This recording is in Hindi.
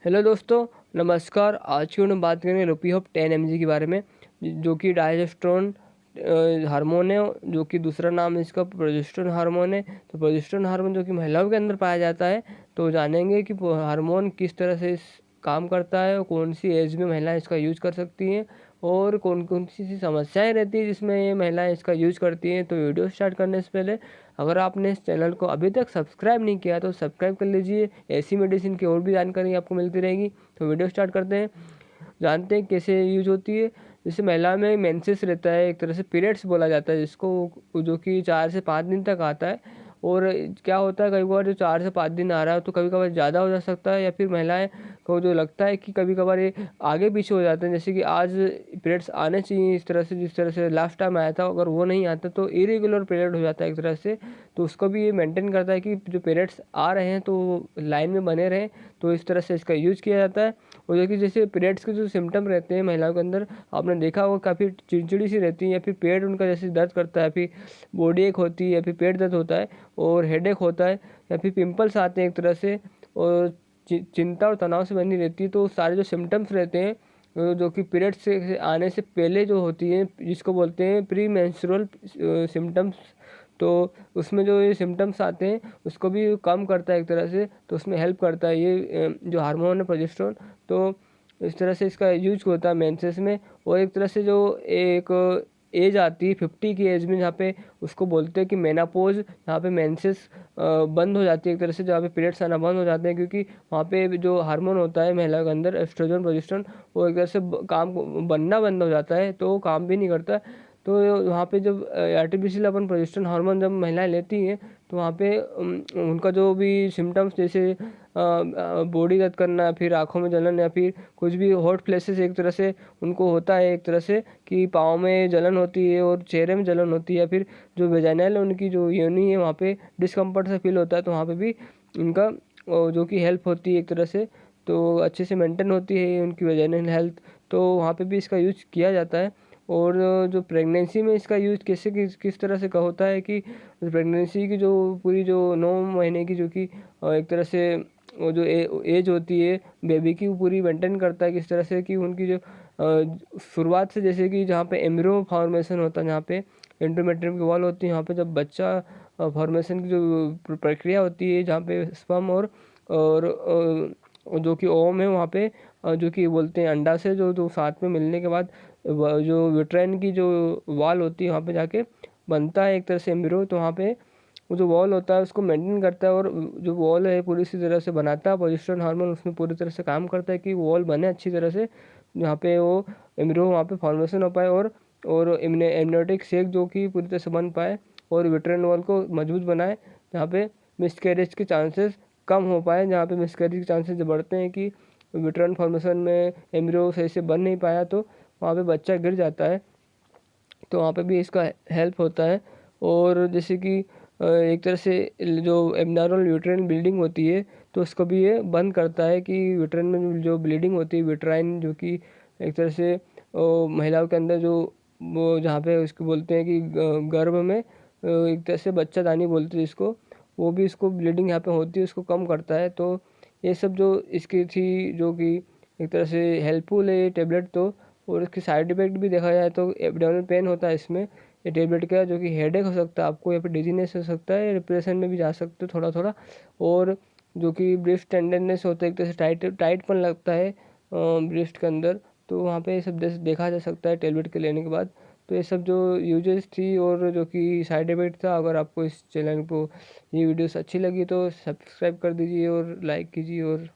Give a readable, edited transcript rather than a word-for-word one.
हेलो दोस्तों, नमस्कार। आज की हम बात करेंगे रोपीहॉप 10 mg के बारे में, जो कि डाइजेस्ट्रोन हार्मोन है, जो कि दूसरा नाम है इसका प्रोजेस्टेरोन हार्मोन है। तो प्रोजेस्टेरोन हार्मोन जो कि महिलाओं के अंदर पाया जाता है। तो जानेंगे कि हार्मोन किस तरह से काम करता है और कौन सी एज में महिलाएं इसका यूज कर सकती हैं और कौन कौन सी समस्याएं रहती है जिसमें ये महिलाएं इसका यूज करती हैं। तो वीडियो स्टार्ट करने से पहले अगर आपने इस चैनल को अभी तक सब्सक्राइब नहीं किया तो सब्सक्राइब कर लीजिए। ऐसी मेडिसिन की और भी जानकारी आपको मिलती रहेगी। तो वीडियो स्टार्ट करते हैं, जानते हैं कैसे यूज होती है। जैसे महिला में मेंसेस रहता है, एक तरह से पीरियड्स बोला जाता है जिसको, जो कि 4 से 5 दिन तक आता है। और क्या होता है, कभी कभार जो 4 से 5 दिन आ रहा है तो कभी कभार ज़्यादा हो जा सकता है, या फिर महिलाएं को जो लगता है कि कभी कभार ये आगे पीछे हो जाते हैं। जैसे कि आज पीरियड्स आने चाहिए इस तरह से, जिस तरह से लास्ट टाइम आया था, अगर वो नहीं आता तो इरेगुलर पीरियड हो जाता है एक तरह से। तो उसको भी ये मेंटेन करता है कि जो पीरियड्स आ रहे हैं तो लाइन में बने रहें। तो इस तरह से इसका यूज किया जाता है। और जो कि जैसे पीरियड्स के जो सिम्टम रहते हैं महिलाओं के अंदर, आपने देखा होगा काफ़ी चिड़चिड़ी सी रहती है, या फिर पेट उनका जैसे दर्द करता है, फिर बॉडी एक होती है, या फिर पेट दर्द होता है और हेडेक होता है, या फिर पिंपल्स आते हैं एक तरह से, और चिंता और तनाव से बनी रहती है। तो सारे जो सिम्टम्स रहते हैं जो कि पीरियड्स से आने से पहले जो होती है, जिसको बोलते हैं प्री मेंस्ट्रुअल सिम्टम्स। तो उसमें जो ये सिम्टम्स आते हैं उसको भी कम करता है एक तरह से। तो उसमें हेल्प करता है ये जो हार्मोन है प्रोजेस्टेरोन। तो इस तरह से इसका यूज होता है मेंसेस में। और एक तरह से जो एक एज आती है 50 की एज में, जहाँ पे उसको बोलते हैं कि मेनापोज, जहाँ पे मेंसेस बंद हो जाती है एक तरह से, जहाँ पे पीरियड्स आना बंद हो जाते हैं, क्योंकि वहाँ पे जो हार्मोन होता है महिला के अंदर एस्ट्रोजन प्रोजेस्टेरोन, वो एक तरह से काम बनना बंद हो जाता है, तो वो काम भी नहीं करता। तो वहाँ पे जब आर्टिफिशियल अपन प्रोजेस्टेरोन हार्मोन जब महिलाएं लेती हैं तो वहाँ पे उनका जो भी सिम्टम्स, जैसे बॉडी दर्द करना, फिर आँखों में जलन, या फिर कुछ भी हॉट प्लेसेस एक तरह से उनको होता है एक तरह से, कि पाँव में जलन होती है और चेहरे में जलन होती है, या फिर जो वेजाइनल उनकी जो योनि है वहाँ पे डिस्कम्फर्ट सा फील होता है। तो वहाँ पे भी उनका जो कि हेल्प होती है एक तरह से, तो अच्छे से मेंटेन होती है उनकी वेजाइनल हेल्थ। तो वहाँ पे भी इसका यूज किया जाता है। और जो प्रेगनेंसी में इसका यूज कैसे किस तरह से का होता है कि प्रेगनेंसी की जो पूरी जो 9 महीने की जो कि एक तरह से वो जो एज होती है बेबी की, वो पूरी मेंटेन करता है किस तरह से कि उनकी जो शुरुआत से, जैसे कि जहाँ पे एम्ब्रियो फॉर्मेशन होता है, जहाँ पे एंडोमेट्रियम की वॉल होती है, यहाँ पे जब बच्चा फॉर्मेशन की जो प्रक्रिया होती है, जहाँ पे स्पर्म और जो कि ओवम है वहाँ पे, जो कि बोलते हैं अंडा से जो जो साथ में मिलने के बाद जो यूट्राइन की जो वॉल होती है वहाँ पे जाके बनता है एक तरह से एम्ब्रियो। तो वहाँ पे वो जो वॉल होता है उसको मेंटेन करता है, और जो वॉल है पूरी सी तरह से बनाता है प्रोजेस्टेरोन हार्मोन, उसमें पूरी तरह से काम करता है कि वॉल बने अच्छी तरह से, जहाँ पे वो एम्ब्रियो वहाँ पे फॉर्मेशन हो पाए, और एमनियोटिक सेक जो कि पूरी तरह से बन पाए, और यूट्राइन वॉल को मजबूत बनाए, जहाँ पे मिसकैरेज के चांसेस कम हो पाए। जहाँ पे मिसकैरेज के चांसेस बढ़ते हैं कि यूट्राइन फॉर्मेशन में एम्ब्रियो सही से बन नहीं पाया, तो वहाँ पे बच्चा गिर जाता है। तो वहाँ पे भी इसका हेल्प होता है। और जैसे कि एक तरह से जो एब्नॉर्मल यूट्राइन ब्लीडिंग होती है, तो उसको भी ये बंद करता है कि यूट्राइन में जो ब्लीडिंग होती है, यूट्राइन जो कि एक तरह से महिलाओं के अंदर जो वो जहाँ पे उसको बोलते हैं कि गर्भ में एक तरह से बच्चादानी बोलते हैं इसको, वो भी इसको ब्लीडिंग यहाँ पे होती है उसको कम करता है। तो ये सब जो इसकी थी, जो कि एक तरह से हेल्पफुल है ये टेबलेट। तो और इसके साइड इफेक्ट भी देखा जाए तो एब्डोमिनल पेन होता है इसमें ये टेबलेट का, जो कि हेडेक हो सकता है आपको, या फिर डिजीनेस हो सकता है, डिप्रेशन में भी जा सकते हो थोड़ा थोड़ा। और जो कि ब्रेस्ट टेंडरनेस होता है, एक तरह से टाइटपन लगता है ब्रेस्ट के अंदर। तो वहाँ पे ये सब देखा जा सकता है टेबलेट के लेने के बाद। तो ये सब जो यूजेस थी और जो कि साइड इफेक्ट था, अगर आपको इस चैनल को ये वीडियोस अच्छी लगी तो सब्सक्राइब कर दीजिए और लाइक कीजिए और